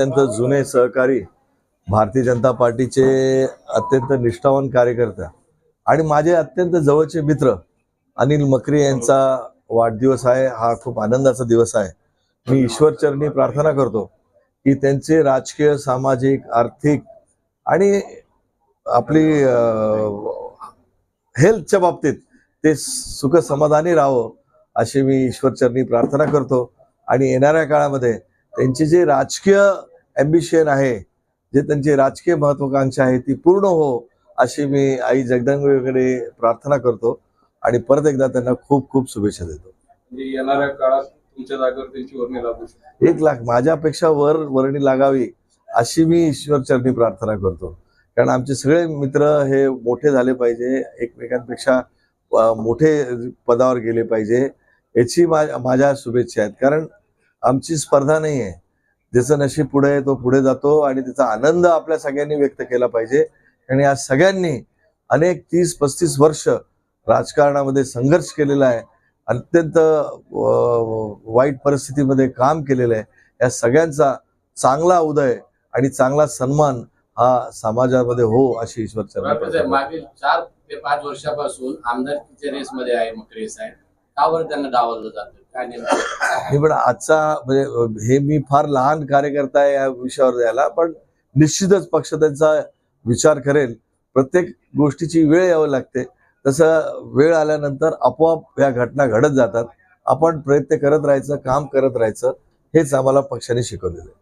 अत्यंत जुने सहकारी, भारतीय जनता पार्टीचे अत्यंत निष्ठावान कार्यकर्ता आणि माझे अत्यंत जवळचे मित्र अनिल मकरी यांचा वाढदिवस आहे। हा खूप आनंदाचा दिवस आहे। मी ईश्वरचरणी प्रार्थना करतो की त्यांचे राजकीय, सामाजिक, आर्थिक आणि आपली हेल्थच्या बाबतीत ते सुख समाधानी राहावं अशी मी ईश्वरचरणी प्रार्थना करतो। आणि येणाऱ्या काळामध्ये त्यांची जे राजकीय ॲम्बिशन आहे, जे त्यांची राजकीय महत्वाकांक्षा आहे ती पूर्ण हो अशी मी आई जगदंबेकडे प्रार्थना करतो आणि परत एकदा त्यांना खूप खूप शुभेच्छा देतो। येणाऱ्या काळात तुमच्या जागेवर त्यांची वर्णी लागू शकते। 1 लाख माझ्यापेक्षा वर वर्णी लागावी अशी मी ईश्वरचरणी प्रार्थना करतो। कारण आमचे सगळे मित्र हे मोठे झाले पाहिजे, एकमेकांपेक्षा मोठे पदावर गेले पाहिजे याची माझ्या शुभेच्छा आहेत। कारण आमची स्पर्धा नाही आहे, ज्याचं नशीब पुढे आहे तो पुढे जातो आणि त्याचा आनंद आपल्या सगळ्यांनी व्यक्त केला पाहिजे। आणि या सगळ्यांनी अनेक 30-35 वर्ष राजकारणामध्ये संघर्ष केलेला आहे, अत्यंत वाईट परिस्थितीमध्ये काम केलेलं आहे। या सगळ्यांचा चांगला उदय आणि चांगला सन्मान हा समाजामध्ये हो अशी ईश्वरचरणी प्रार्थना। मागील 4 ते 5 वर्षापासून आमदारकीच्या रेसमध्ये आहे मकरे साहेब, का बरं त्यांना डावललं जातं, काय नेमकं? पण आजचा म्हणजे हे मी फार लहान कार्यकर्ता आहे या विषयावर द्यायला, पण निश्चितच पक्ष त्यांचा विचार करेल। प्रत्येक गोष्टीची वेळ यावी लागते, तसं वेळ आल्यानंतर आपोआप या घटना घडत जातात। आपण प्रयत्न करत राहायचं, काम करत राहायचं, हेच आम्हाला पक्षाने शिकवलेलं आहे।